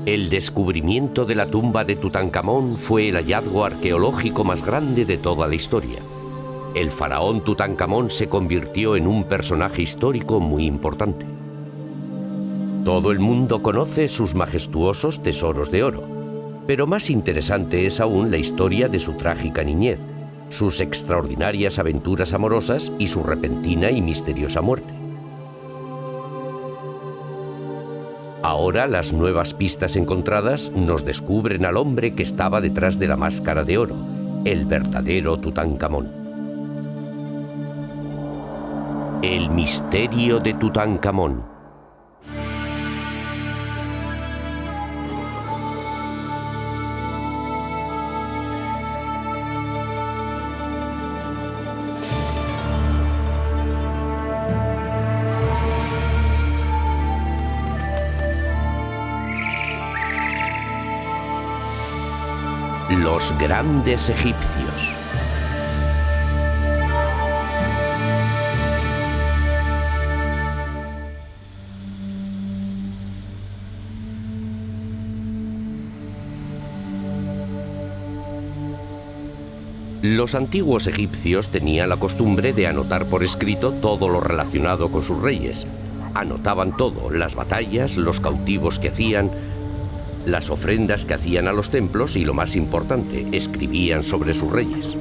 El descubrimiento de la tumba de Tutankamón fue el hallazgo arqueológico más grande de toda la historia. El faraón Tutankamón se convirtió en un personaje histórico muy importante. Todo el mundo conoce sus majestuosos tesoros de oro, pero más interesante es aún la historia de su trágica niñez, sus extraordinarias aventuras amorosas y su repentina y misteriosa muerte. Ahora las nuevas pistas encontradas nos descubren al hombre que estaba detrás de la máscara de oro, el verdadero Tutankamón. El misterio de Tutankamón. Los grandes egipcios. Los antiguos egipcios tenían la costumbre de anotar por escrito todo lo relacionado con sus reyes. Anotaban todo, las batallas, los cautivos que hacían, las ofrendas que hacían a los templos y, lo más importante, escribían sobre sus reyes.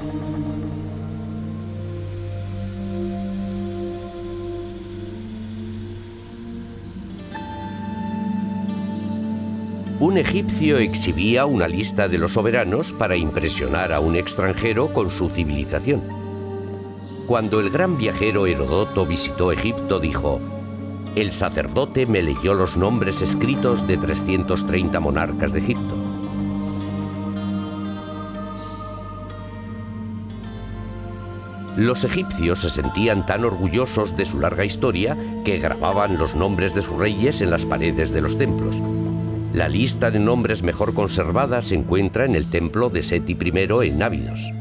Un egipcio exhibía una lista de los soberanos para impresionar a un extranjero con su civilización. Cuando el gran viajero Heródoto visitó Egipto, dijo: «El sacerdote me leyó los nombres escritos de 330 monarcas de Egipto». Los egipcios se sentían tan orgullosos de su larga historia que grababan los nombres de sus reyes en las paredes de los templos. La lista de nombres mejor conservada se encuentra en el templo de Seti I en Abidos.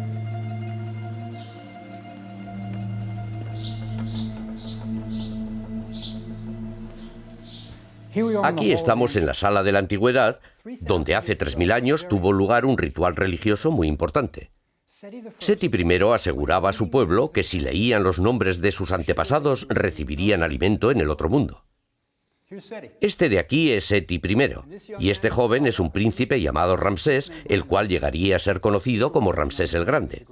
Aquí estamos en la Sala de la Antigüedad, donde hace 3000 años tuvo lugar un ritual religioso muy importante. Seti I aseguraba a su pueblo que si leían los nombres de sus antepasados recibirían alimento en el otro mundo. Este de aquí es Seti I, y este joven es un príncipe llamado Ramsés, el cual llegaría a ser conocido como Ramsés el Grande.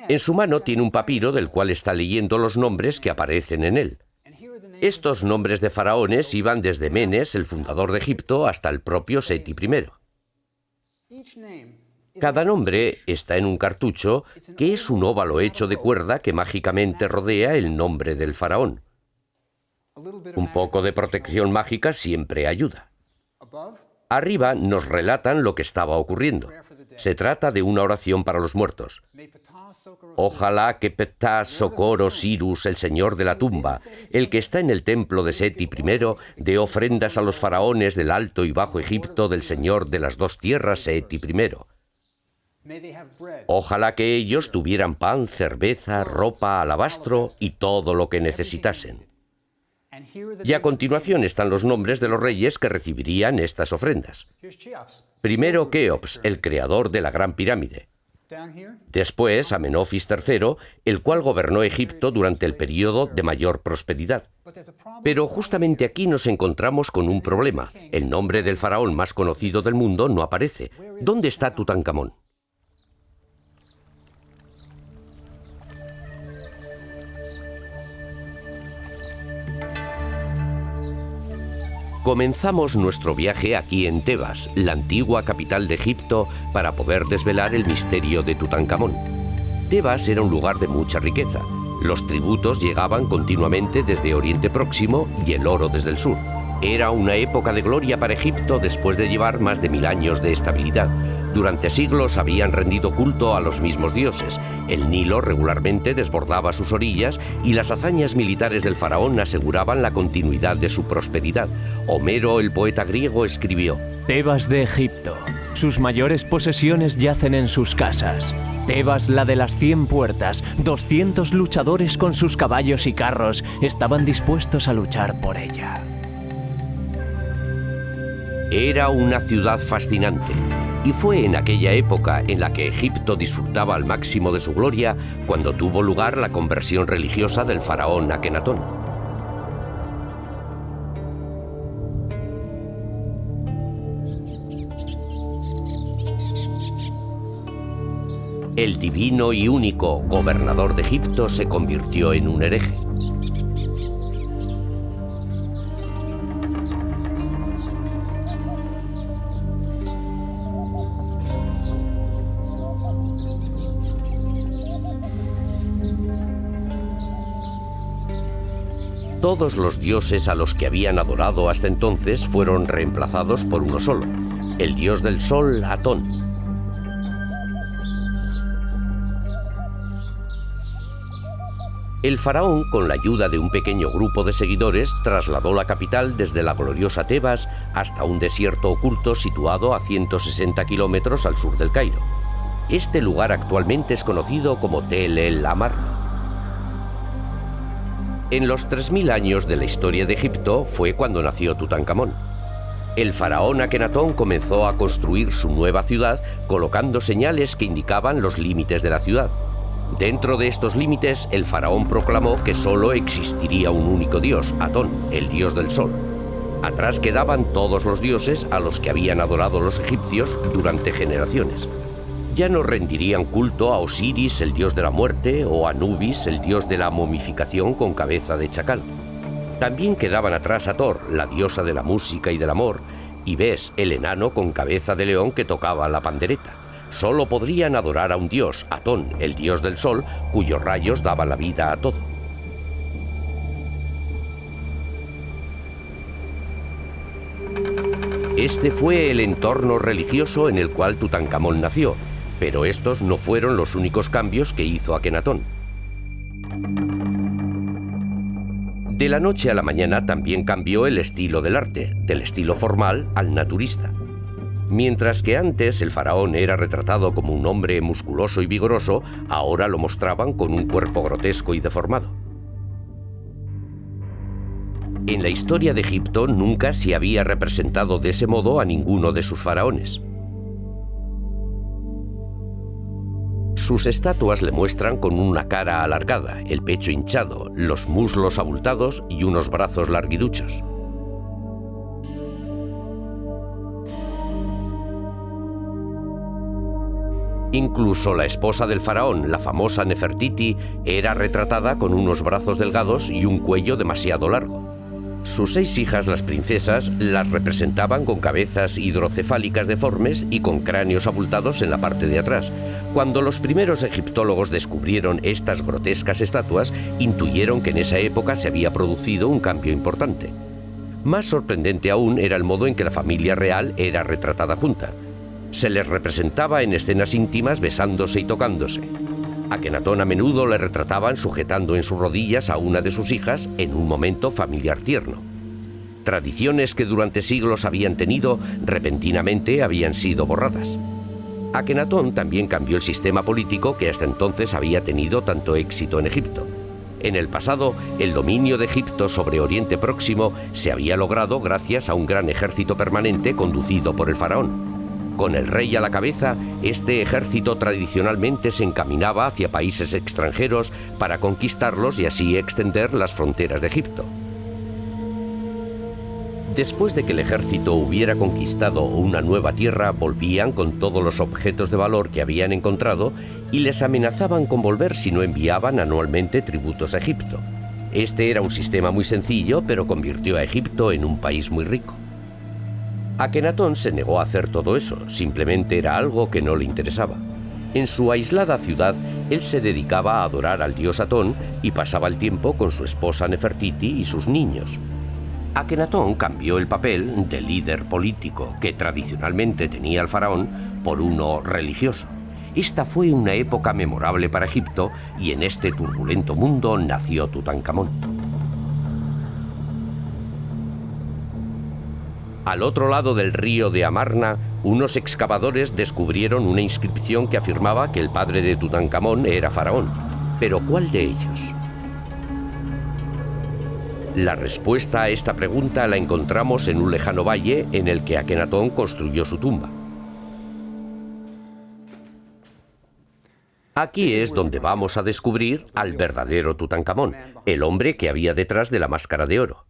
En su mano tiene un papiro del cual está leyendo los nombres que aparecen en él. Estos nombres de faraones iban desde Menes, el fundador de Egipto, hasta el propio Seti I. Cada nombre está en un cartucho, que es un óvalo hecho de cuerda que mágicamente rodea el nombre del faraón. Un poco de protección mágica siempre ayuda. Arriba nos relatan lo que estaba ocurriendo. Se trata de una oración para los muertos. Ojalá que Ptah Sokor Osiris, el señor de la tumba, el que está en el templo de Seti I, dé ofrendas a los faraones del Alto y Bajo Egipto del señor de las dos tierras Seti I. Ojalá que ellos tuvieran pan, cerveza, ropa, alabastro y todo lo que necesitasen. Y a continuación están los nombres de los reyes que recibirían estas ofrendas. Primero Keops, el creador de la Gran Pirámide. Después Amenofis III, el cual gobernó Egipto durante el período de mayor prosperidad. Pero justamente aquí nos encontramos con un problema. El nombre del faraón más conocido del mundo no aparece. ¿Dónde está Tutankamón? Comenzamos nuestro viaje aquí en Tebas, la antigua capital de Egipto, para poder desvelar el misterio de Tutankamón. Tebas era un lugar de mucha riqueza. Los tributos llegaban continuamente desde Oriente Próximo y el oro desde el sur. Era una época de gloria para Egipto después de llevar más de 1000 años de estabilidad. Durante siglos habían rendido culto a los mismos dioses. El Nilo regularmente desbordaba sus orillas y las hazañas militares del faraón aseguraban la continuidad de su prosperidad. Homero, el poeta griego, escribió: Tebas de Egipto. Sus mayores posesiones yacen en sus casas. Tebas, la de las 100 puertas, 200 luchadores con sus caballos y carros estaban dispuestos a luchar por ella. Era una ciudad fascinante, y fue en aquella época en la que Egipto disfrutaba al máximo de su gloria cuando tuvo lugar la conversión religiosa del faraón Akenatón. El divino y único gobernador de Egipto se convirtió en un hereje. Todos los dioses a los que habían adorado hasta entonces fueron reemplazados por uno solo, el dios del sol, Atón. El faraón, con la ayuda de un pequeño grupo de seguidores, trasladó la capital desde la gloriosa Tebas hasta un desierto oculto situado a 160 kilómetros al sur del Cairo. Este lugar actualmente es conocido como Tel el Amarna. En los 3000 años de la historia de Egipto fue cuando nació Tutankamón. El faraón Akenatón comenzó a construir su nueva ciudad colocando señales que indicaban los límites de la ciudad. Dentro de estos límites, el faraón proclamó que solo existiría un único dios, Atón, el dios del sol. Atrás quedaban todos los dioses a los que habían adorado los egipcios durante generaciones. Ya no rendirían culto a Osiris, el dios de la muerte, o a Anubis, el dios de la momificación con cabeza de chacal. También quedaban atrás Hathor, la diosa de la música y del amor, y Bes, el enano con cabeza de león que tocaba la pandereta. Solo podrían adorar a un dios, Atón, el dios del sol, cuyos rayos daban la vida a todo. Este fue el entorno religioso en el cual Tutankamón nació, pero estos no fueron los únicos cambios que hizo Akenatón. De la noche a la mañana también cambió el estilo del arte, del estilo formal al naturista. Mientras que antes el faraón era retratado como un hombre musculoso y vigoroso, ahora lo mostraban con un cuerpo grotesco y deformado. En la historia de Egipto nunca se había representado de ese modo a ninguno de sus faraones. Sus estatuas le muestran con una cara alargada, el pecho hinchado, los muslos abultados y unos brazos larguiruchos. Incluso la esposa del faraón, la famosa Nefertiti, era retratada con unos brazos delgados y un cuello demasiado largo. Sus 6 hijas, las princesas, las representaban con cabezas hidrocefálicas deformes y con cráneos abultados en la parte de atrás. Cuando los primeros egiptólogos descubrieron estas grotescas estatuas, intuyeron que en esa época se había producido un cambio importante. Más sorprendente aún era el modo en que la familia real era retratada junta. Se les representaba en escenas íntimas besándose y tocándose. Akenatón a menudo le retrataban sujetando en sus rodillas a una de sus hijas en un momento familiar tierno. Tradiciones que durante siglos habían tenido, repentinamente habían sido borradas. Akenatón también cambió el sistema político que hasta entonces había tenido tanto éxito en Egipto. En el pasado, el dominio de Egipto sobre Oriente Próximo se había logrado gracias a un gran ejército permanente conducido por el faraón. Con el rey a la cabeza, este ejército tradicionalmente se encaminaba hacia países extranjeros para conquistarlos y así extender las fronteras de Egipto. Después de que el ejército hubiera conquistado una nueva tierra, volvían con todos los objetos de valor que habían encontrado y les amenazaban con volver si no enviaban anualmente tributos a Egipto. Este era un sistema muy sencillo, pero convirtió a Egipto en un país muy rico. Akenatón se negó a hacer todo eso, simplemente era algo que no le interesaba. En su aislada ciudad, él se dedicaba a adorar al dios Atón y pasaba el tiempo con su esposa Nefertiti y sus niños. Akenatón cambió el papel de líder político que tradicionalmente tenía el faraón por uno religioso. Esta fue una época memorable para Egipto y en este turbulento mundo nació Tutankamón. Al otro lado del río de Amarna, unos excavadores descubrieron una inscripción que afirmaba que el padre de Tutankamón era faraón. ¿Pero cuál de ellos? La respuesta a esta pregunta la encontramos en un lejano valle en el que Akenatón construyó su tumba. Aquí es donde vamos a descubrir al verdadero Tutankamón, el hombre que había detrás de la máscara de oro.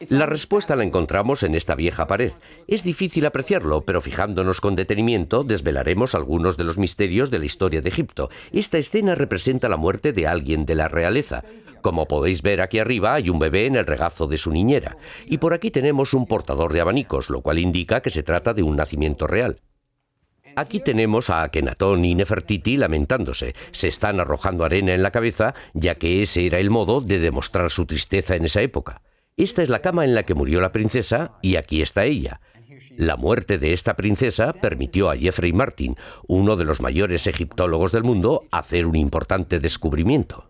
La respuesta la encontramos en esta vieja pared. Es difícil apreciarlo, pero fijándonos con detenimiento desvelaremos algunos de los misterios de la historia de Egipto. Esta escena representa la muerte de alguien de la realeza. Como podéis ver aquí arriba hay un bebé en el regazo de su niñera. Y por aquí tenemos un portador de abanicos, lo cual indica que se trata de un nacimiento real. Aquí tenemos a Akenatón y Nefertiti lamentándose. Se están arrojando arena en la cabeza, ya que ese era el modo de demostrar su tristeza en esa época. Esta es la cama en la que murió la princesa y aquí está ella. La muerte de esta princesa permitió a Jeffrey Martin, uno de los mayores egiptólogos del mundo, hacer un importante descubrimiento.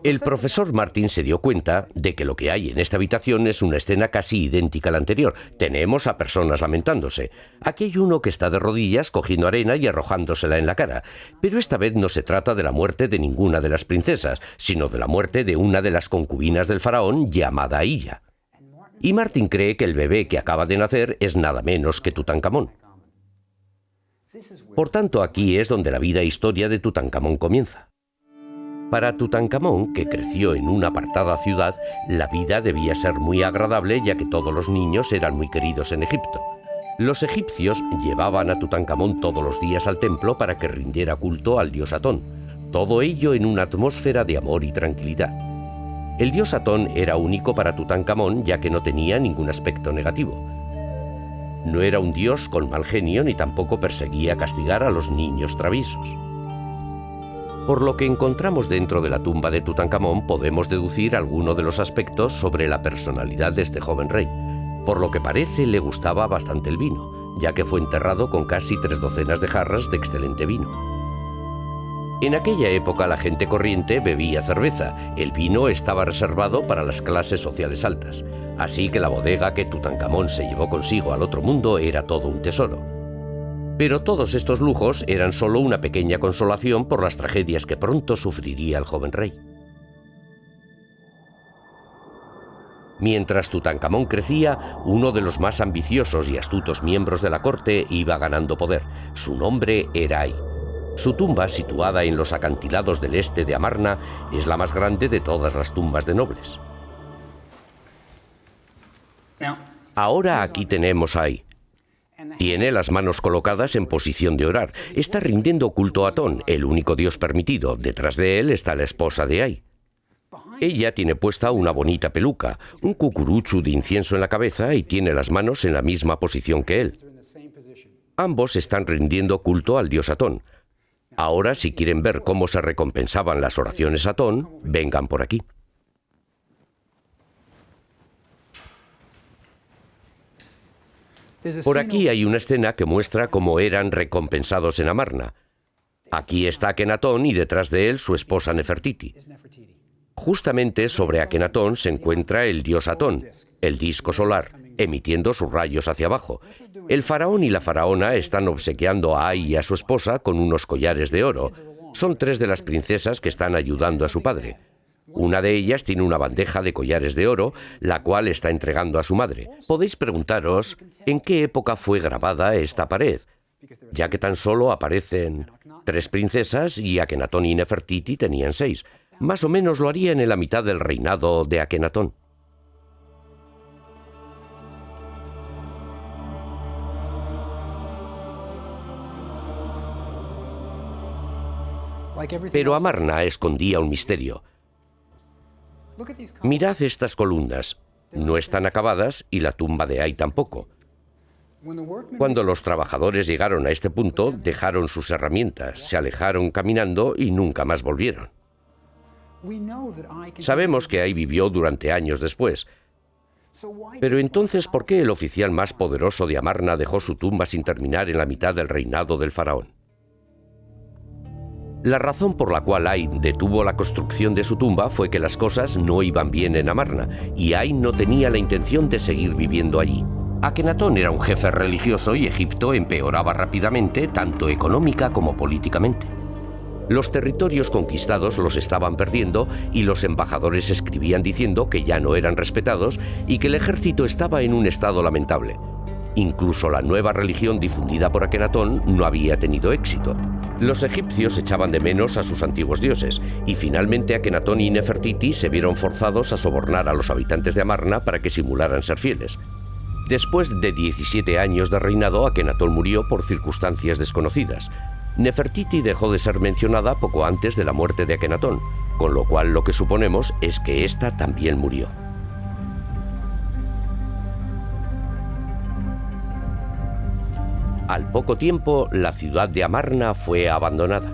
El profesor Martin se dio cuenta de que lo que hay en esta habitación es una escena casi idéntica a la anterior. Tenemos a personas lamentándose. Aquí hay uno que está de rodillas cogiendo arena y arrojándosela en la cara. Pero esta vez no se trata de la muerte de ninguna de las princesas, sino de la muerte de una de las concubinas del faraón llamada Illa. Y Martin cree que el bebé que acaba de nacer es nada menos que Tutankamón. Por tanto, aquí es donde la vida e historia de Tutankamón comienza. Para Tutankamón, que creció en una apartada ciudad, la vida debía ser muy agradable ya que todos los niños eran muy queridos en Egipto. Los egipcios llevaban a Tutankamón todos los días al templo para que rindiera culto al dios Atón. Todo ello en una atmósfera de amor y tranquilidad. El dios Atón era único para Tutankamón ya que no tenía ningún aspecto negativo. No era un dios con mal genio ni tampoco perseguía castigar a los niños traviesos. Por lo que encontramos dentro de la tumba de Tutankamón podemos deducir algunos de los aspectos sobre la personalidad de este joven rey. Por lo que parece le gustaba bastante el vino, ya que fue enterrado con casi 3 docenas de jarras de excelente vino. En aquella época la gente corriente bebía cerveza, el vino estaba reservado para las clases sociales altas, así que la bodega que Tutankamón se llevó consigo al otro mundo era todo un tesoro. Pero todos estos lujos eran solo una pequeña consolación por las tragedias que pronto sufriría el joven rey. Mientras Tutankamón crecía, uno de los más ambiciosos y astutos miembros de la corte iba ganando poder. Su nombre era Ay. Su tumba, situada en los acantilados del este de Amarna, es la más grande de todas las tumbas de nobles. Ahora aquí tenemos a Ay. Tiene las manos colocadas en posición de orar. Está rindiendo culto a Atón, el único dios permitido. Detrás de él está la esposa de Ay. Ella tiene puesta una bonita peluca, un cucurucho de incienso en la cabeza y tiene las manos en la misma posición que él. Ambos están rindiendo culto al dios Atón. Ahora, si quieren ver cómo se recompensaban las oraciones a Atón, vengan por aquí. Por aquí hay una escena que muestra cómo eran recompensados en Amarna. Aquí está Akenatón y detrás de él su esposa Nefertiti. Justamente sobre Akenatón se encuentra el dios Atón, el disco solar, emitiendo sus rayos hacia abajo. El faraón y la faraona están obsequiando a Ay y a su esposa con unos collares de oro. Son 3 de las princesas que están ayudando a su padre. Una de ellas tiene una bandeja de collares de oro, la cual está entregando a su madre. Podéis preguntaros en qué época fue grabada esta pared, ya que tan solo aparecen 3 princesas y Akenatón y Nefertiti tenían 6. Más o menos lo harían en la mitad del reinado de Akenatón. Pero Amarna escondía un misterio. Mirad estas columnas. No están acabadas y la tumba de Ay tampoco. Cuando los trabajadores llegaron a este punto, dejaron sus herramientas, se alejaron caminando y nunca más volvieron. Sabemos que Ay vivió durante años después. Pero entonces, ¿por qué el oficial más poderoso de Amarna dejó su tumba sin terminar en la mitad del reinado del faraón? La razón por la cual Ay detuvo la construcción de su tumba fue que las cosas no iban bien en Amarna y Ay no tenía la intención de seguir viviendo allí. Akenatón era un jefe religioso y Egipto empeoraba rápidamente, tanto económica como políticamente. Los territorios conquistados los estaban perdiendo y los embajadores escribían diciendo que ya no eran respetados y que el ejército estaba en un estado lamentable. Incluso la nueva religión difundida por Akenatón no había tenido éxito. Los egipcios echaban de menos a sus antiguos dioses y finalmente Akenatón y Nefertiti se vieron forzados a sobornar a los habitantes de Amarna para que simularan ser fieles. Después de 17 años de reinado, Akenatón murió por circunstancias desconocidas. Nefertiti dejó de ser mencionada poco antes de la muerte de Akenatón, con lo cual lo que suponemos es que ésta también murió. Al poco tiempo, la ciudad de Amarna fue abandonada.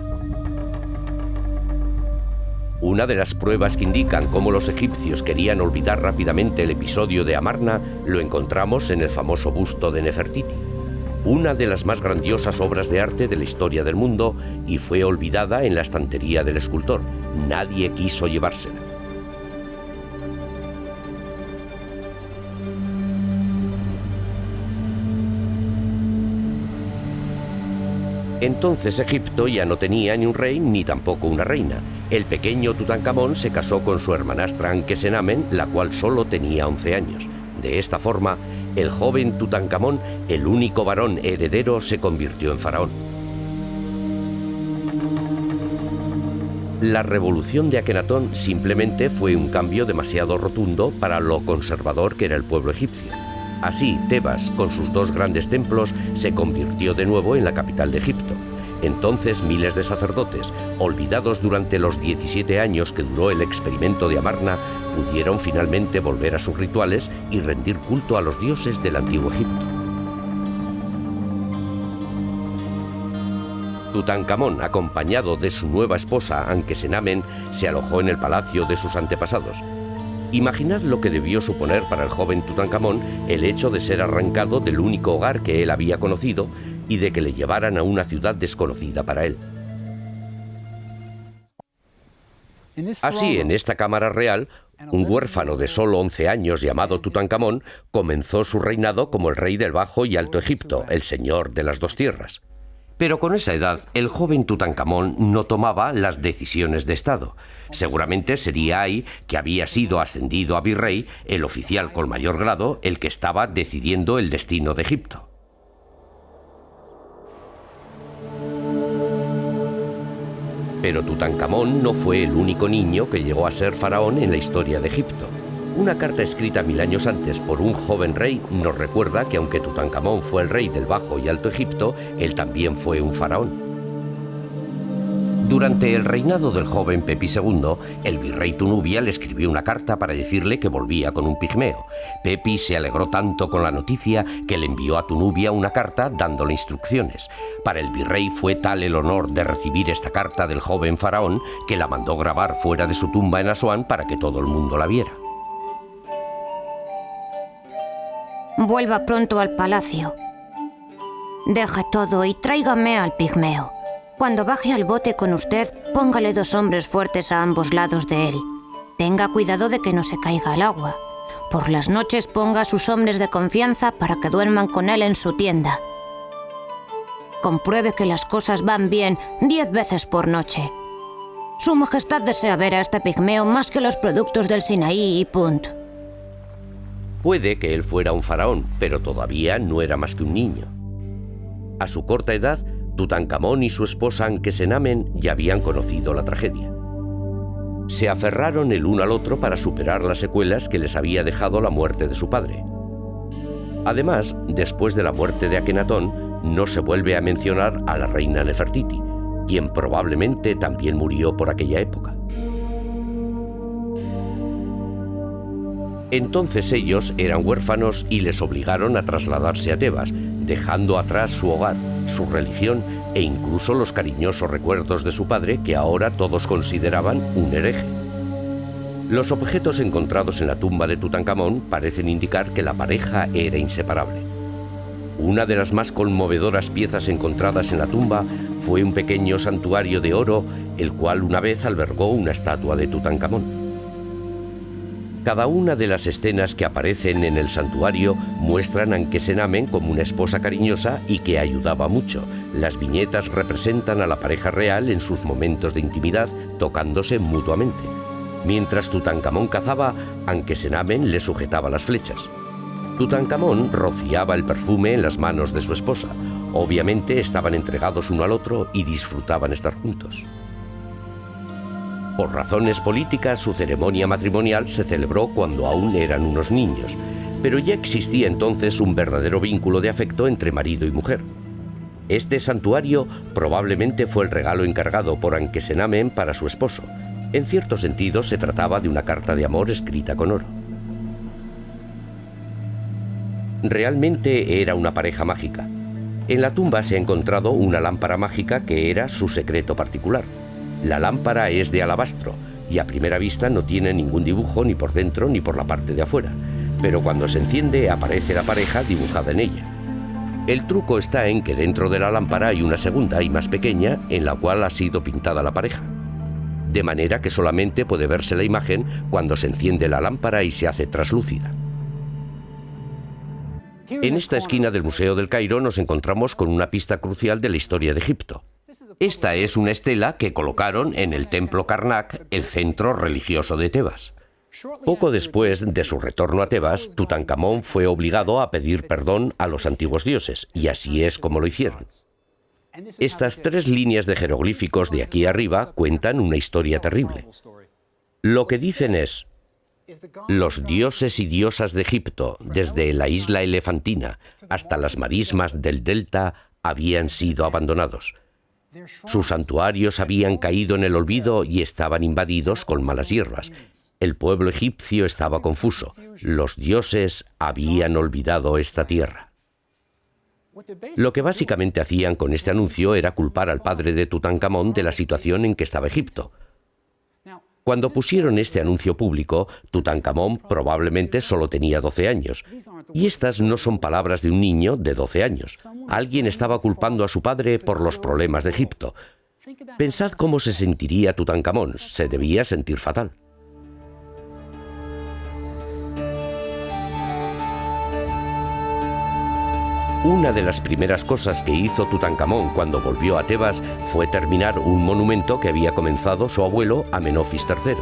Una de las pruebas que indican cómo los egipcios querían olvidar rápidamente el episodio de Amarna lo encontramos en el famoso busto de Nefertiti, una de las más grandiosas obras de arte de la historia del mundo, y fue olvidada en la estantería del escultor. Nadie quiso llevársela. Entonces Egipto ya no tenía ni un rey ni tampoco una reina. El pequeño Tutankamón se casó con su hermanastra Ankesenamen, la cual solo tenía 11 años. De esta forma, el joven Tutankamón, el único varón heredero, se convirtió en faraón. La revolución de Akenatón simplemente fue un cambio demasiado rotundo para lo conservador que era el pueblo egipcio. Así, Tebas, con sus 2 grandes templos, se convirtió de nuevo en la capital de Egipto. Entonces miles de sacerdotes, olvidados durante los 17 años que duró el experimento de Amarna, pudieron finalmente volver a sus rituales y rendir culto a los dioses del antiguo Egipto. Tutankamón, acompañado de su nueva esposa Ankesenamen, se alojó en el palacio de sus antepasados. Imaginad lo que debió suponer para el joven Tutankamón el hecho de ser arrancado del único hogar que él había conocido y de que le llevaran a una ciudad desconocida para él. Así, en esta cámara real, un huérfano de solo 11 años llamado Tutankamón comenzó su reinado como el rey del Bajo y Alto Egipto, el señor de las 2 tierras. Pero con esa edad, el joven Tutankamón no tomaba las decisiones de Estado. Seguramente sería ahí que había sido ascendido a virrey, el oficial con mayor grado, el que estaba decidiendo el destino de Egipto. Pero Tutankamón no fue el único niño que llegó a ser faraón en la historia de Egipto. Una carta escrita 1000 años antes por un joven rey nos recuerda que aunque Tutankamón fue el rey del Bajo y Alto Egipto, él también fue un faraón. Durante el reinado del joven Pepi II, el virrey Tunubia le escribió una carta para decirle que volvía con un pigmeo. Pepi se alegró tanto con la noticia que le envió a Tunubia una carta dándole instrucciones. Para el virrey fue tal el honor de recibir esta carta del joven faraón que la mandó grabar fuera de su tumba en Asuán para que todo el mundo la viera. Vuelva pronto al palacio. Deje todo y tráigame al pigmeo. Cuando baje al bote con usted, póngale 2 hombres fuertes a ambos lados de él. Tenga cuidado de que no se caiga al agua. Por las noches ponga a sus hombres de confianza para que duerman con él en su tienda. Compruebe que las cosas van bien 10 veces por noche. Su Majestad desea ver a este pigmeo más que los productos del Sinaí y Punt. Puede que él fuera un faraón, pero todavía no era más que un niño. A su corta edad, Tutankamón y su esposa Ankesenamen ya habían conocido la tragedia. Se aferraron el uno al otro para superar las secuelas que les había dejado la muerte de su padre. Además, después de la muerte de Akenatón, no se vuelve a mencionar a la reina Nefertiti, quien probablemente también murió por aquella época. Entonces ellos eran huérfanos y les obligaron a trasladarse a Tebas, dejando atrás su hogar, su religión e incluso los cariñosos recuerdos de su padre, que ahora todos consideraban un hereje. Los objetos encontrados en la tumba de Tutankamón parecen indicar que la pareja era inseparable. Una de las más conmovedoras piezas encontradas en la tumba fue un pequeño santuario de oro, el cual una vez albergó una estatua de Tutankamón. Cada una de las escenas que aparecen en el santuario muestran a Anque-Senamen como una esposa cariñosa y que ayudaba mucho. Las viñetas representan a la pareja real en sus momentos de intimidad, tocándose mutuamente. Mientras Tutankamón cazaba, Anque-Senamen le sujetaba las flechas. Tutankamón rociaba el perfume en las manos de su esposa. Obviamente estaban entregados uno al otro y disfrutaban estar juntos. Por razones políticas, su ceremonia matrimonial se celebró cuando aún eran unos niños, pero ya existía entonces un verdadero vínculo de afecto entre marido y mujer. Este santuario probablemente fue el regalo encargado por Anque-Senamen para su esposo. En cierto sentido, se trataba de una carta de amor escrita con oro. Realmente era una pareja mágica. En la tumba se ha encontrado una lámpara mágica que era su secreto particular. La lámpara es de alabastro y a primera vista no tiene ningún dibujo ni por dentro ni por la parte de afuera, pero cuando se enciende aparece la pareja dibujada en ella. El truco está en que dentro de la lámpara hay una segunda y más pequeña en la cual ha sido pintada la pareja, de manera que solamente puede verse la imagen cuando se enciende la lámpara y se hace traslúcida. En esta esquina del Museo del Cairo nos encontramos con una pista crucial de la historia de Egipto. Esta es una estela que colocaron en el templo Karnak, el centro religioso de Tebas. Poco después de su retorno a Tebas, Tutankamón fue obligado a pedir perdón a los antiguos dioses, y así es como lo hicieron. Estas 3 líneas de jeroglíficos de aquí arriba cuentan una historia terrible. Lo que dicen es: los dioses y diosas de Egipto, desde la isla Elefantina hasta las marismas del delta, habían sido abandonados. Sus santuarios habían caído en el olvido y estaban invadidos con malas hierbas. El pueblo egipcio estaba confuso. Los dioses habían olvidado esta tierra. Lo que básicamente hacían con este anuncio era culpar al padre de Tutankamón de la situación en que estaba Egipto. Cuando pusieron este anuncio público, Tutankamón probablemente solo tenía 12 años. Y estas no son palabras de un niño de 12 años. Alguien estaba culpando a su padre por los problemas de Egipto. Pensad cómo se sentiría Tutankamón. Se debía sentir fatal. Una de las primeras cosas que hizo Tutankamón cuando volvió a Tebas fue terminar un monumento que había comenzado su abuelo Amenofis III.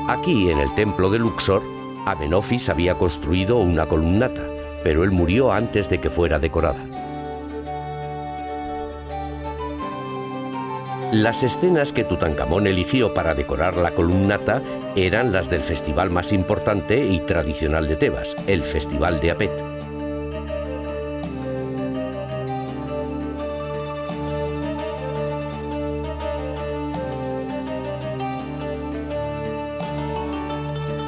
Aquí, en el templo de Luxor, Amenofis había construido una columnata, pero él murió antes de que fuera decorada. Las escenas que Tutankamón eligió para decorar la columnata eran las del festival más importante y tradicional de Tebas, el Festival de Apet.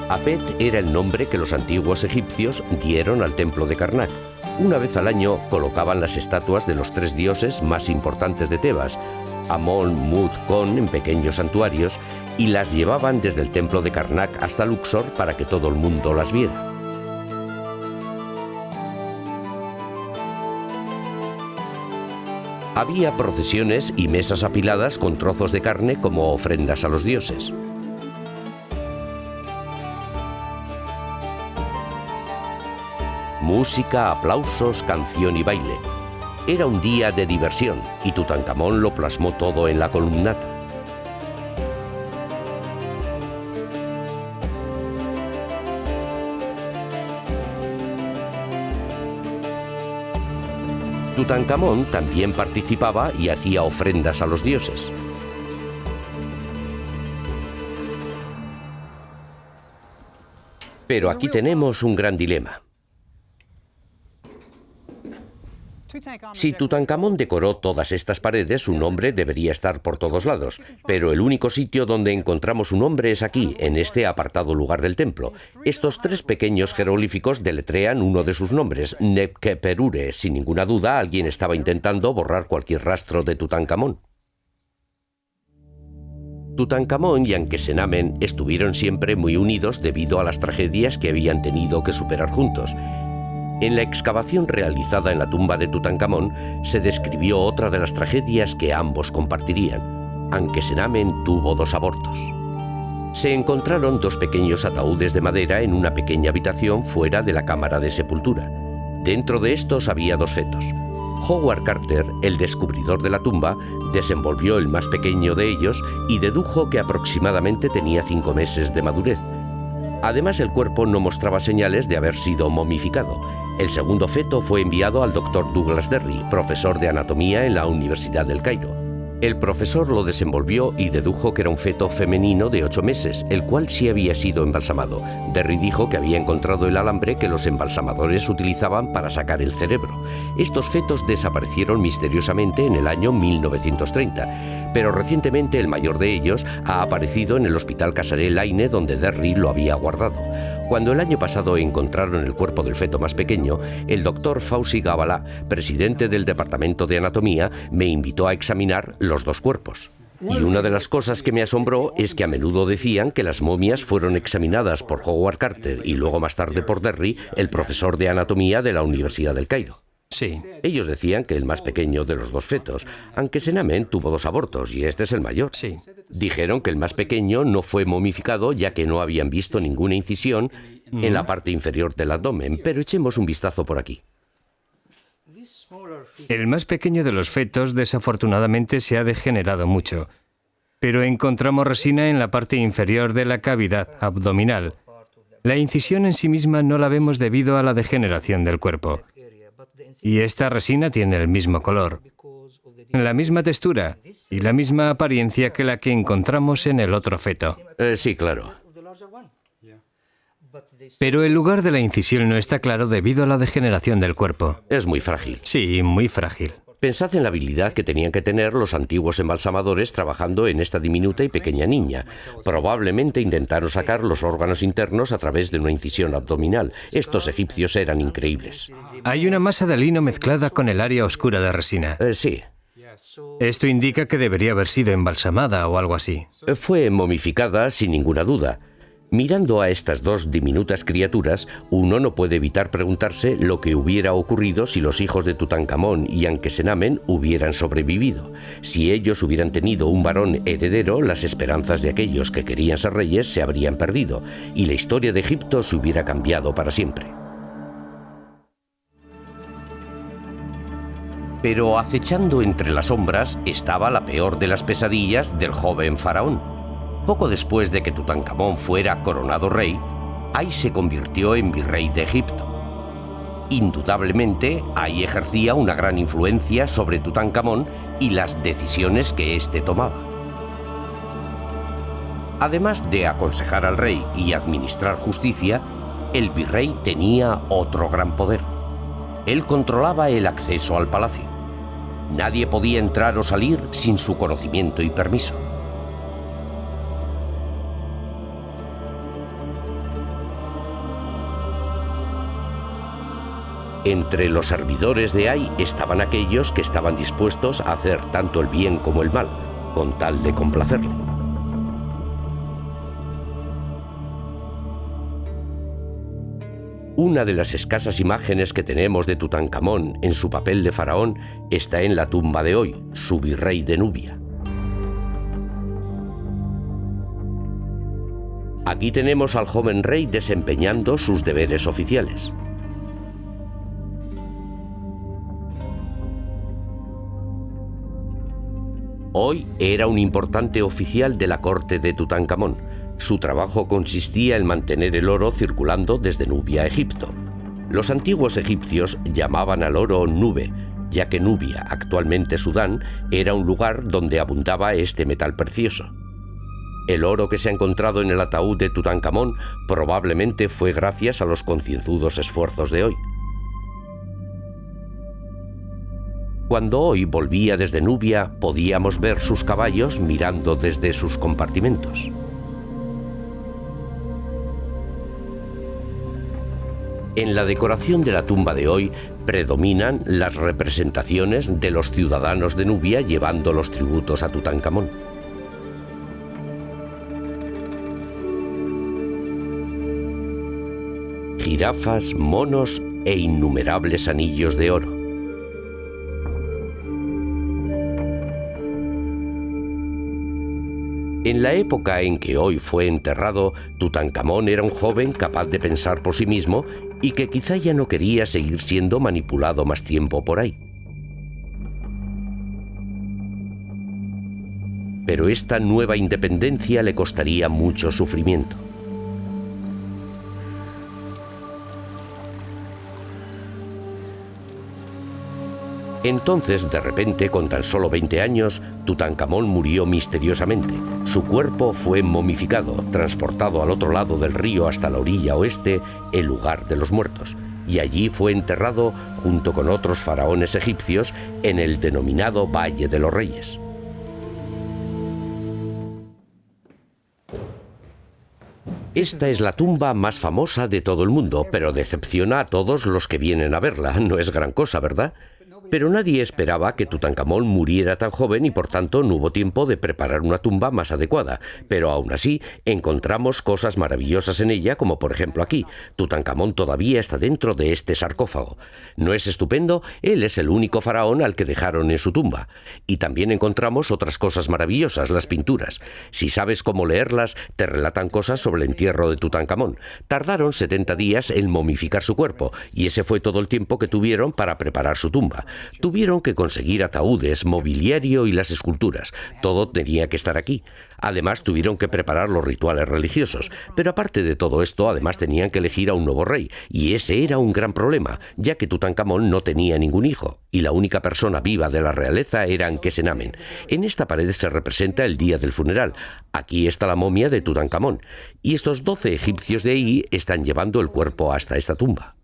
Apet era el nombre que los antiguos egipcios dieron al templo de Karnak. Una vez al año colocaban las estatuas de los 3 dioses más importantes de Tebas, Amón, Mut, Kon, en pequeños santuarios, y las llevaban desde el templo de Karnak hasta Luxor para que todo el mundo las viera. Había procesiones y mesas apiladas con trozos de carne como ofrendas a los dioses. Música, aplausos, canción y baile. Era un día de diversión y Tutankamón lo plasmó todo en la columnata. Tutankamón también participaba y hacía ofrendas a los dioses. Pero aquí tenemos un gran dilema. Si Tutankamón decoró todas estas paredes, su nombre debería estar por todos lados, pero el único sitio donde encontramos su nombre es aquí, en este apartado lugar del templo. Estos 3 pequeños jeroglíficos deletrean uno de sus nombres, Nebkeperure. Sin ninguna duda, alguien estaba intentando borrar cualquier rastro de Tutankamón. Tutankamón y Anque-Senamen estuvieron siempre muy unidos debido a las tragedias que habían tenido que superar juntos. En la excavación realizada en la tumba de Tutankamón se describió otra de las tragedias que ambos compartirían. Ankesenamen tuvo 2 abortos. Se encontraron 2 pequeños ataúdes de madera en una pequeña habitación fuera de la cámara de sepultura. Dentro de estos había 2 fetos. Howard Carter, el descubridor de la tumba, desenvolvió el más pequeño de ellos y dedujo que aproximadamente tenía 5 meses de madurez. Además, el cuerpo no mostraba señales de haber sido momificado. El segundo feto fue enviado al Dr. Douglas Derry, profesor de anatomía en la Universidad del Cairo. El profesor lo desenvolvió y dedujo que era un feto femenino de 8 meses, el cual sí había sido embalsamado. Derry dijo que había encontrado el alambre que los embalsamadores utilizaban para sacar el cerebro. Estos fetos desaparecieron misteriosamente en el año 1930, pero recientemente el mayor de ellos ha aparecido en el Hospital Casare Laine, donde Derry lo había guardado. Cuando el año pasado encontraron el cuerpo del feto más pequeño, el doctor Fauzi Gabala, presidente del Departamento de Anatomía, me invitó a examinar los 2 cuerpos. Y una de las cosas que me asombró es que a menudo decían que las momias fueron examinadas por Howard Carter y luego más tarde por Derry, el profesor de anatomía de la Universidad del Cairo. Sí. Ellos decían que el más pequeño de los 2 fetos, Ankesenamen, tuvo 2 abortos y este es el mayor. Sí. Dijeron que el más pequeño no fue momificado ya que no habían visto ninguna incisión en la parte inferior del abdomen, pero echemos un vistazo por aquí. El más pequeño de los fetos desafortunadamente se ha degenerado mucho, pero encontramos resina en la parte inferior de la cavidad abdominal. La incisión en sí misma no la vemos debido a la degeneración del cuerpo. Y esta resina tiene el mismo color, la misma textura y la misma apariencia que la que encontramos en el otro feto. Sí, claro. Pero el lugar de la incisión no está claro debido a la degeneración del cuerpo. Es muy frágil. Sí, muy frágil. Pensad en la habilidad que tenían que tener los antiguos embalsamadores trabajando en esta diminuta y pequeña niña. Probablemente intentaron sacar los órganos internos a través de una incisión abdominal. Estos egipcios eran increíbles. Hay una masa de lino mezclada con el área oscura de resina. Sí. Esto indica que debería haber sido embalsamada o algo así. Fue momificada sin ninguna duda. Mirando a estas 2 diminutas criaturas, uno no puede evitar preguntarse lo que hubiera ocurrido si los hijos de Tutankamón y Ankesenamen hubieran sobrevivido. Si ellos hubieran tenido un varón heredero, las esperanzas de aquellos que querían ser reyes se habrían perdido, y la historia de Egipto se hubiera cambiado para siempre. Pero acechando entre las sombras estaba la peor de las pesadillas del joven faraón. Poco después de que Tutankamón fuera coronado rey, Ay se convirtió en virrey de Egipto. Indudablemente, Ay ejercía una gran influencia sobre Tutankamón y las decisiones que éste tomaba. Además de aconsejar al rey y administrar justicia, el virrey tenía otro gran poder. Él controlaba el acceso al palacio. Nadie podía entrar o salir sin su conocimiento y permiso. Entre los servidores de Ay estaban aquellos que estaban dispuestos a hacer tanto el bien como el mal, con tal de complacerle. Una de las escasas imágenes que tenemos de Tutankamón en su papel de faraón está en la tumba de Hoy, su virrey de Nubia. Aquí tenemos al joven rey desempeñando sus deberes oficiales. Hoy era un importante oficial de la corte de Tutankamón. Su trabajo consistía en mantener el oro circulando desde Nubia a Egipto. Los antiguos egipcios llamaban al oro nube, ya que Nubia, actualmente Sudán, era un lugar donde abundaba este metal precioso. El oro que se ha encontrado en el ataúd de Tutankamón probablemente fue gracias a los concienzudos esfuerzos de Hoy. Cuando Hoy volvía desde Nubia, podíamos ver sus caballos mirando desde sus compartimentos. En la decoración de la tumba de Hoy predominan las representaciones de los ciudadanos de Nubia llevando los tributos a Tutankamón. Jirafas, monos e innumerables anillos de oro. En la época en que hoy fue enterrado, Tutankamón era un joven capaz de pensar por sí mismo y que quizá ya no quería seguir siendo manipulado más tiempo por ahí. Pero esta nueva independencia le costaría mucho sufrimiento. Entonces, de repente, con tan solo 20 años, Tutankamón murió misteriosamente. Su cuerpo fue momificado, transportado al otro lado del río hasta la orilla oeste, el lugar de los muertos, y allí fue enterrado junto con otros faraones egipcios en el denominado Valle de los Reyes. Esta es la tumba más famosa de todo el mundo, pero decepciona a todos los que vienen a verla. No es gran cosa, ¿verdad? Pero nadie esperaba que Tutankamón muriera tan joven y por tanto no hubo tiempo de preparar una tumba más adecuada. Pero aún así encontramos cosas maravillosas en ella, como por ejemplo aquí. Tutankamón todavía está dentro de este sarcófago. ¿No es estupendo? Él es el único faraón al que dejaron en su tumba. Y también encontramos otras cosas maravillosas, las pinturas. Si sabes cómo leerlas, te relatan cosas sobre el entierro de Tutankamón. Tardaron 70 días en momificar su cuerpo, y ese fue todo el tiempo que tuvieron para preparar su tumba. Tuvieron que conseguir ataúdes, mobiliario y las esculturas. Todo tenía que estar aquí. Además, tuvieron que preparar los rituales religiosos. Pero aparte de todo esto, además tenían que elegir a un nuevo rey. Y ese era un gran problema, ya que Tutankamón no tenía ningún hijo. Y la única persona viva de la realeza era Ankesenamen. En esta pared se representa el día del funeral. Aquí está la momia de Tutankamón. Y estos 12 egipcios de ahí están llevando el cuerpo hasta esta tumba.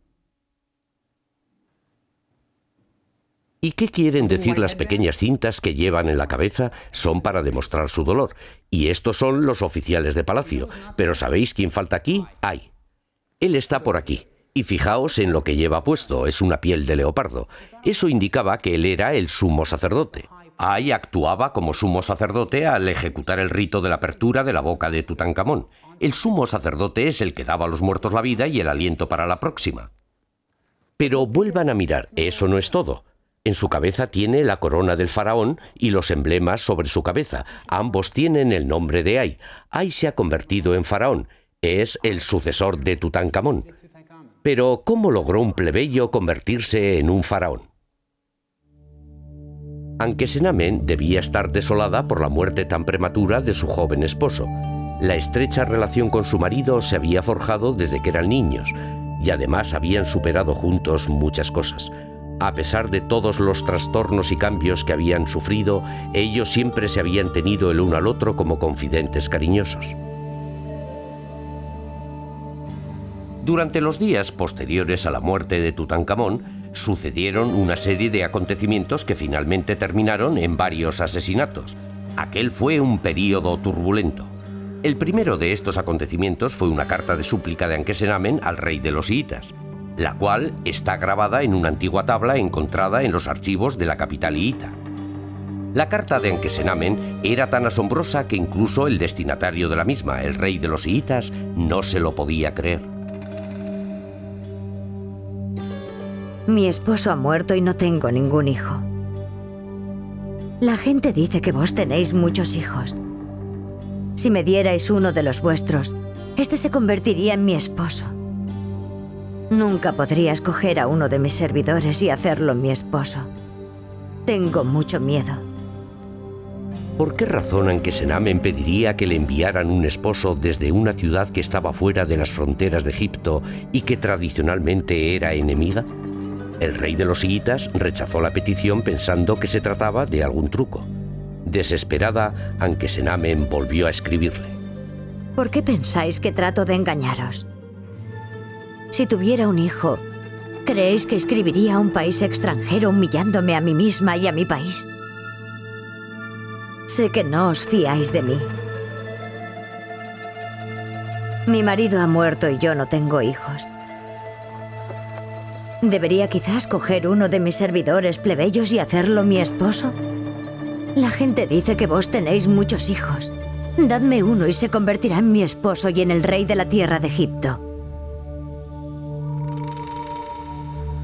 ¿Y qué quieren decir las pequeñas cintas que llevan en la cabeza? Son para demostrar su dolor. Y estos son los oficiales de palacio. ¿Pero sabéis quién falta aquí? Ay. Él está por aquí. Y fijaos en lo que lleva puesto. Es una piel de leopardo. Eso indicaba que él era el sumo sacerdote. Ay actuaba como sumo sacerdote al ejecutar el rito de la apertura de la boca de Tutankamón. El sumo sacerdote es el que daba a los muertos la vida y el aliento para la próxima. Pero vuelvan a mirar. Eso no es todo. En su cabeza tiene la corona del faraón y los emblemas sobre su cabeza. Ambos tienen el nombre de Ay. Ay se ha convertido en faraón. Es el sucesor de Tutankamón. Pero, ¿cómo logró un plebeyo convertirse en un faraón? Ankesenamen debía estar desolada por la muerte tan prematura de su joven esposo. La estrecha relación con su marido se había forjado desde que eran niños, y además habían superado juntos muchas cosas. A pesar de todos los trastornos y cambios que habían sufrido, ellos siempre se habían tenido el uno al otro como confidentes cariñosos. Durante los días posteriores a la muerte de Tutankamón, sucedieron una serie de acontecimientos que finalmente terminaron en varios asesinatos. Aquel fue un período turbulento. El primero de estos acontecimientos fue una carta de súplica de Ankesenamen al rey de los hiitas, la cual está grabada en una antigua tabla encontrada en los archivos de la capital hiita. La carta de Ankesenamen era tan asombrosa que incluso el destinatario de la misma, el rey de los hiitas, no se lo podía creer. Mi esposo ha muerto y no tengo ningún hijo. La gente dice que vos tenéis muchos hijos. Si me dierais uno de los vuestros, este se convertiría en mi esposo. Nunca podría escoger a uno de mis servidores y hacerlo mi esposo. Tengo mucho miedo. ¿Por qué razón Ankesenamen pediría que le enviaran un esposo desde una ciudad que estaba fuera de las fronteras de Egipto y que tradicionalmente era enemiga? El rey de los hiitas rechazó la petición pensando que se trataba de algún truco. Desesperada, Ankesenamen volvió a escribirle. ¿Por qué pensáis que trato de engañaros? Si tuviera un hijo, ¿creéis que escribiría a un país extranjero humillándome a mí misma y a mi país? Sé que no os fiáis de mí. Mi marido ha muerto y yo no tengo hijos. ¿Debería quizás coger uno de mis servidores plebeyos y hacerlo mi esposo? La gente dice que vos tenéis muchos hijos. Dadme uno y se convertirá en mi esposo y en el rey de la tierra de Egipto.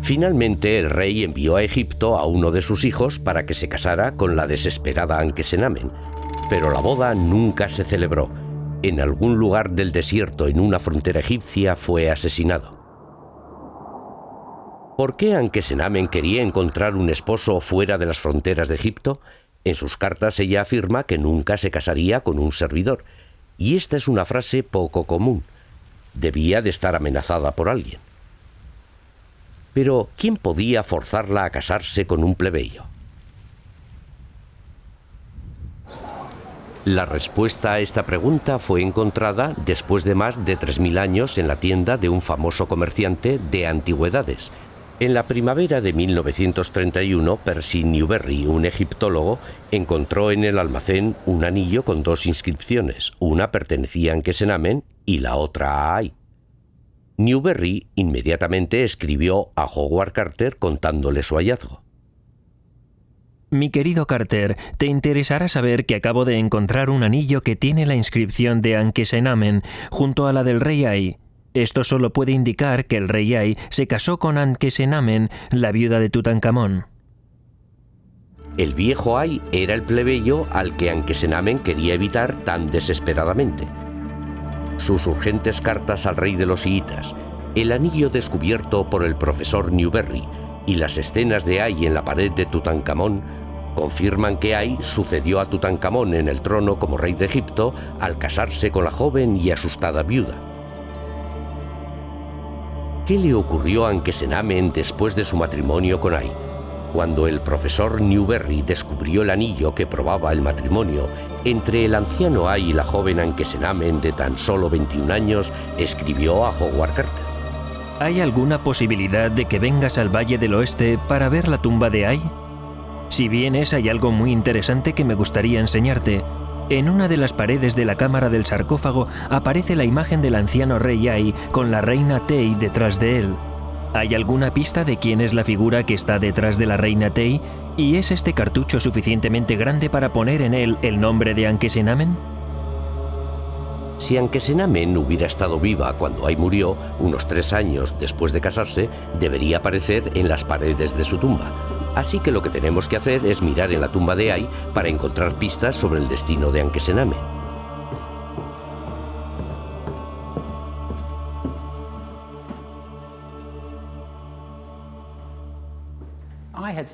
Finalmente, el rey envió a Egipto a uno de sus hijos para que se casara con la desesperada Ankesenamen. pero la boda nunca se celebró. En algún lugar del desierto en una frontera egipcia fue asesinado. ¿Por qué Ankesenamen quería encontrar un esposo fuera de las fronteras de Egipto? En sus cartas ella afirma que nunca se casaría con un servidor, y esta es una frase poco común. Debía de estar amenazada por alguien. Pero, ¿quién podía forzarla a casarse con un plebeyo? La respuesta a esta pregunta fue encontrada después de más de 3000 años en la tienda de un famoso comerciante de antigüedades. En la primavera de 1931, Percy Newberry, un egiptólogo, encontró en el almacén un anillo con 2 inscripciones. Una pertenecía a Ankesenamen y la otra a Ay. Newberry inmediatamente escribió a Howard Carter contándole su hallazgo. Mi querido Carter, te interesará saber que acabo de encontrar un anillo que tiene la inscripción de Ankesenamen junto a la del rey Ay. Esto solo puede indicar que el rey Ay se casó con Ankesenamen, la viuda de Tutankamón. El viejo Ay era el plebeyo al que Ankesenamen quería evitar tan desesperadamente. Sus urgentes cartas al rey de los hiitas, el anillo descubierto por el profesor Newberry y las escenas de Ay en la pared de Tutankamón confirman que Ay sucedió a Tutankamón en el trono como rey de Egipto al casarse con la joven y asustada viuda. ¿Qué le ocurrió a Ankesenamen después de su matrimonio con Ay? Cuando el profesor Newberry descubrió el anillo que probaba el matrimonio entre el anciano Ay y la joven Ankesenamen de tan solo 21 años, escribió a Howard Carter. ¿Hay alguna posibilidad de que vengas al Valle del Oeste para ver la tumba de Ay? Si vienes, hay algo muy interesante que me gustaría enseñarte. En una de las paredes de la cámara del sarcófago aparece la imagen del anciano rey Ay con la reina Tey detrás de él. ¿Hay alguna pista de quién es la figura que está detrás de la reina Tey? ¿Y es este cartucho suficientemente grande para poner en él el nombre de Ankesenamen? Si Ankesenamen hubiera estado viva cuando Ay murió, unos 3 años después de casarse, debería aparecer en las paredes de su tumba. Así que lo que tenemos que hacer es mirar en la tumba de Ay para encontrar pistas sobre el destino de Ankesenamen.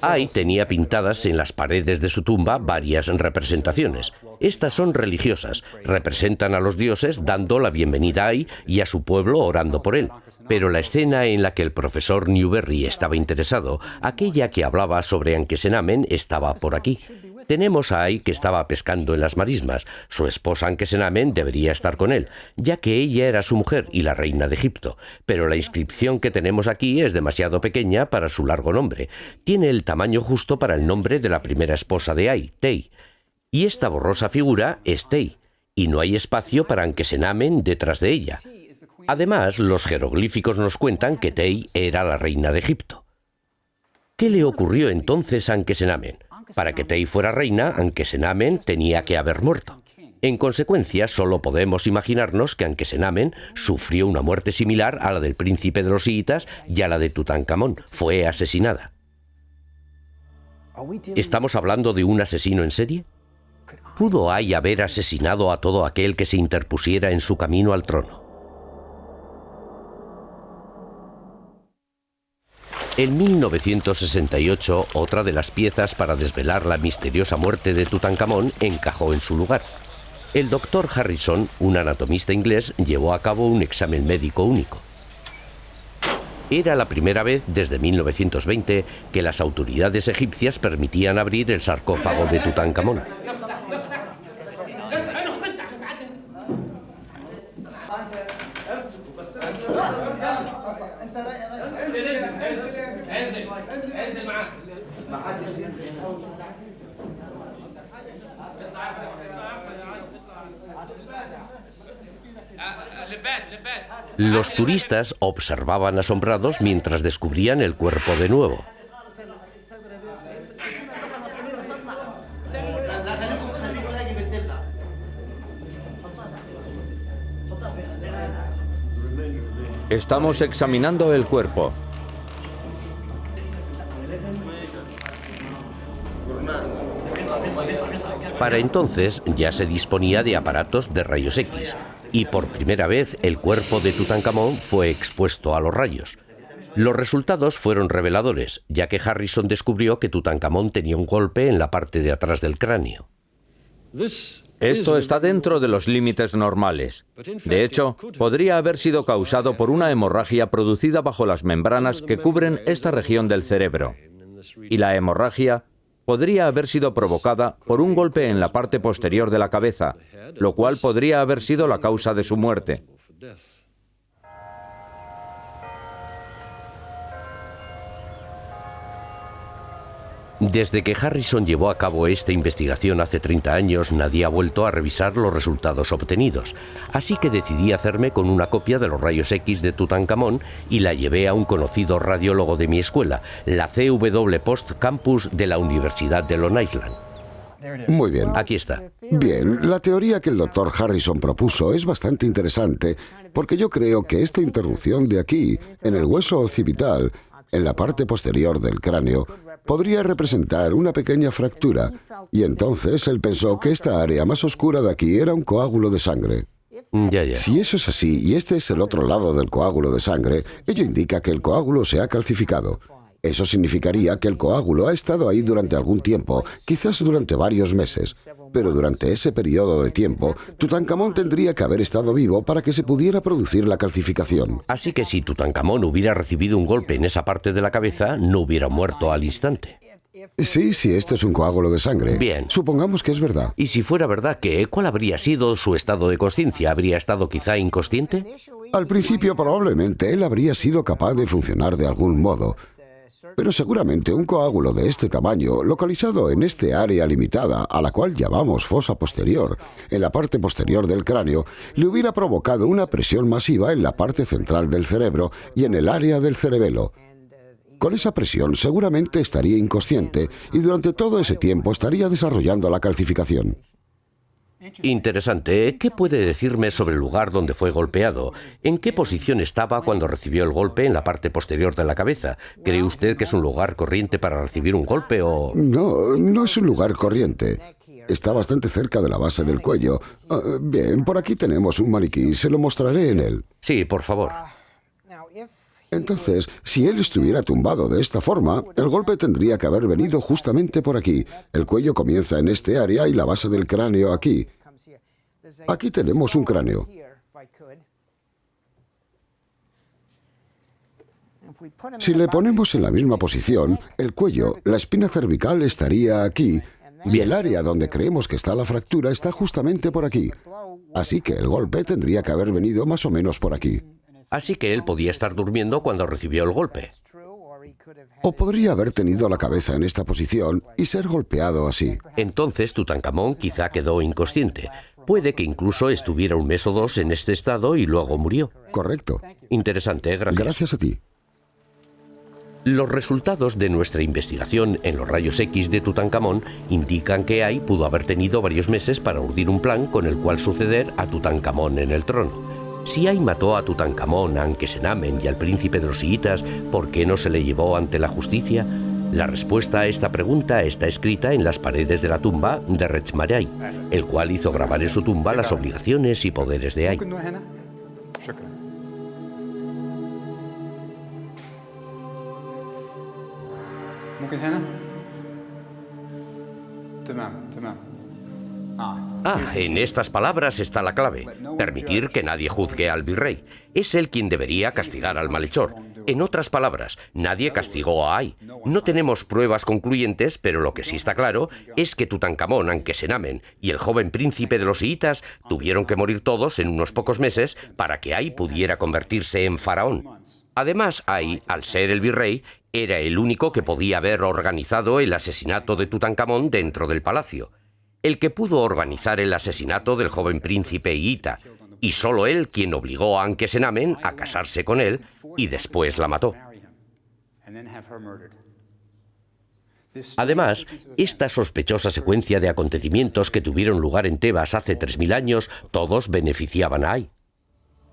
Ay tenía pintadas en las paredes de su tumba varias representaciones. Estas son religiosas, representan a los dioses dando la bienvenida a Ay y a su pueblo orando por él. Pero la escena en la que el profesor Newberry estaba interesado, aquella que hablaba sobre Ankesenamen, estaba por aquí. Tenemos a Ay que estaba pescando en las marismas. Su esposa Ankesenamen debería estar con él, ya que ella era su mujer y la reina de Egipto. Pero la inscripción que tenemos aquí es demasiado pequeña para su largo nombre. Tiene el tamaño justo para el nombre de la primera esposa de Ay, Tey. Y esta borrosa figura es Tey, y no hay espacio para Ankesenamen detrás de ella. Además, los jeroglíficos nos cuentan que Tey era la reina de Egipto. ¿Qué le ocurrió entonces a Ankesenamen? Para que Tey fuera reina, Ankesenamen tenía que haber muerto. En consecuencia, solo podemos imaginarnos que Ankesenamen sufrió una muerte similar a la del príncipe de los hiitas y a la de Tutankamón. Fue asesinada. ¿Estamos hablando de un asesino en serie? ¿Pudo Ay haber asesinado a todo aquel que se interpusiera en su camino al trono? En 1968, otra de las piezas para desvelar la misteriosa muerte de Tutankamón encajó en su lugar. El doctor Harrison, un anatomista inglés, llevó a cabo un examen médico único. Era la primera vez desde 1920 que las autoridades egipcias permitían abrir el sarcófago de Tutankamón. Los turistas observaban asombrados mientras descubrían el cuerpo de nuevo. Estamos examinando el cuerpo. Para entonces ya se disponía de aparatos de rayos X, y por primera vez el cuerpo de Tutankamón fue expuesto a los rayos. Los resultados fueron reveladores, ya que Harrison descubrió que Tutankamón tenía un golpe en la parte de atrás del cráneo. Esto está dentro de los límites normales. De hecho, podría haber sido causado por una hemorragia producida bajo las membranas que cubren esta región del cerebro. Y la hemorragia podría haber sido provocada por un golpe en la parte posterior de la cabeza, lo cual podría haber sido la causa de su muerte. Desde que Harrison llevó a cabo esta investigación hace 30 años, nadie ha vuelto a revisar los resultados obtenidos. Así que decidí hacerme con una copia de los rayos X de Tutankamón y la llevé a un conocido radiólogo de mi escuela, la CW Post Campus de la Universidad de Long Island. Muy bien. Aquí está. Bien, la teoría que el doctor Harrison propuso es bastante interesante porque yo creo que esta interrupción de aquí, en el hueso occipital, en la parte posterior del cráneo, podría representar una pequeña fractura, y entonces él pensó que esta área más oscura de aquí era un coágulo de sangre. Ya. Si eso es así y este es el otro lado del coágulo de sangre, ello indica que el coágulo se ha calcificado. Eso significaría que el coágulo ha estado ahí durante algún tiempo, quizás durante varios meses. Pero durante ese periodo de tiempo, Tutankamón tendría que haber estado vivo para que se pudiera producir la calcificación. Así que si Tutankamón hubiera recibido un golpe en esa parte de la cabeza, no hubiera muerto al instante. Sí, esto es un coágulo de sangre. Bien. Supongamos que es verdad. Y si fuera verdad, ¿cuál habría sido su estado de consciencia? ¿Habría estado quizá inconsciente? Al principio probablemente él habría sido capaz de funcionar de algún modo. Pero seguramente un coágulo de este tamaño, localizado en este área limitada, a la cual llamamos fosa posterior, en la parte posterior del cráneo, le hubiera provocado una presión masiva en la parte central del cerebro y en el área del cerebelo. Con esa presión seguramente estaría inconsciente y durante todo ese tiempo estaría desarrollando la calcificación. Interesante. ¿Qué puede decirme sobre el lugar donde fue golpeado? ¿En qué posición estaba cuando recibió el golpe en la parte posterior de la cabeza? ¿Cree usted que es un lugar corriente para recibir un golpe o...? No es un lugar corriente. Está bastante cerca de la base del cuello. Bien, por aquí tenemos un maniquí. Se lo mostraré en él. Sí, por favor. Entonces, si él estuviera tumbado de esta forma, el golpe tendría que haber venido justamente por aquí. El cuello comienza en este área y la base del cráneo aquí. Aquí tenemos un cráneo. Si le ponemos en la misma posición, el cuello, la espina cervical estaría aquí, y el área donde creemos que está la fractura está justamente por aquí. Así que el golpe tendría que haber venido más o menos por aquí. Así que él podía estar durmiendo cuando recibió el golpe. O podría haber tenido la cabeza en esta posición y ser golpeado así. Entonces Tutankamón quizá quedó inconsciente. Puede que incluso estuviera un mes o dos en este estado y luego murió. Correcto. Interesante, gracias. Gracias a ti. Los resultados de nuestra investigación en los rayos X de Tutankamón indican que Ay pudo haber tenido varios meses para urdir un plan con el cual suceder a Tutankamón en el trono. Si Ay mató a Tutankamón, a Ankesenamen y al príncipe de los chiitas, ¿por qué no se le llevó ante la justicia? La respuesta a esta pregunta está escrita en las paredes de la tumba de Rechmaray, el cual hizo grabar en su tumba las obligaciones y poderes de Ay. En estas palabras está la clave. Permitir que nadie juzgue al virrey. Es él quien debería castigar al malhechor. En otras palabras, nadie castigó a Ay. No tenemos pruebas concluyentes, pero lo que sí está claro es que Tutankamón, Ankesenamen y el joven príncipe de los chiitas tuvieron que morir todos en unos pocos meses para que Ay pudiera convertirse en faraón. Además, Ay, al ser el virrey, era el único que podía haber organizado el asesinato de Tutankamón dentro del palacio. El que pudo organizar el asesinato del joven príncipe Ita, y solo él quien obligó a Ankesenamen a casarse con él y después la mató. Además, esta sospechosa secuencia de acontecimientos que tuvieron lugar en Tebas hace 3000 años, todos beneficiaban a Ay.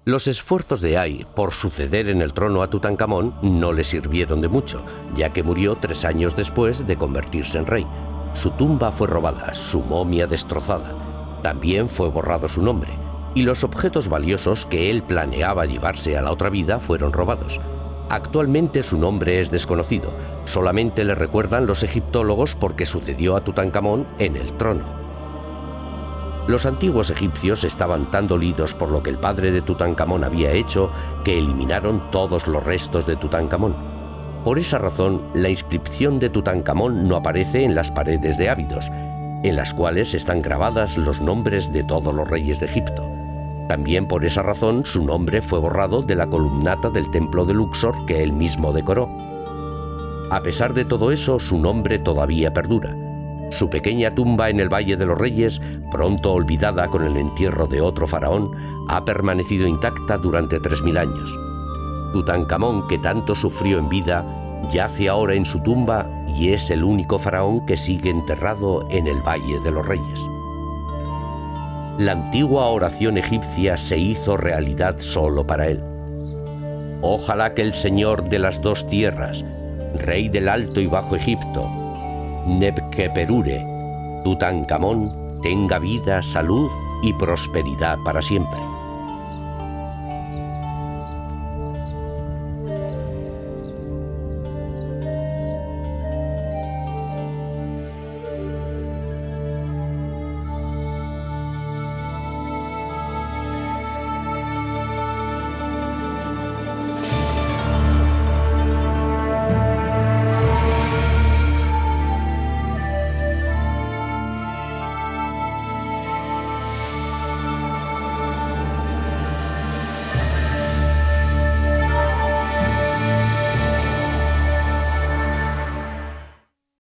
Los esfuerzos de Ay por suceder en el trono a Tutankamón no le sirvieron de mucho, ya que murió 3 años después de convertirse en rey. Su tumba fue robada, su momia destrozada. También fue borrado su nombre, y los objetos valiosos que él planeaba llevarse a la otra vida fueron robados. Actualmente su nombre es desconocido, solamente le recuerdan los egiptólogos porque sucedió a Tutankamón en el trono. Los antiguos egipcios estaban tan dolidos por lo que el padre de Tutankamón había hecho que eliminaron todos los restos de Tutankamón. Por esa razón, la inscripción de Tutankamón no aparece en las paredes de Abidos, en las cuales están grabadas los nombres de todos los reyes de Egipto. También por esa razón su nombre fue borrado de la columnata del templo de Luxor que él mismo decoró. A pesar de todo eso, su nombre todavía perdura. Su pequeña tumba en el Valle de los Reyes, pronto olvidada con el entierro de otro faraón, ha permanecido intacta durante 3000 años. Tutankamón, que tanto sufrió en vida, yace ahora en su tumba y es el único faraón que sigue enterrado en el Valle de los Reyes. La antigua oración egipcia se hizo realidad solo para él. Ojalá que el Señor de las dos tierras, Rey del Alto y Bajo Egipto, Nebkeperure, Tutankamón, tenga vida, salud y prosperidad para siempre.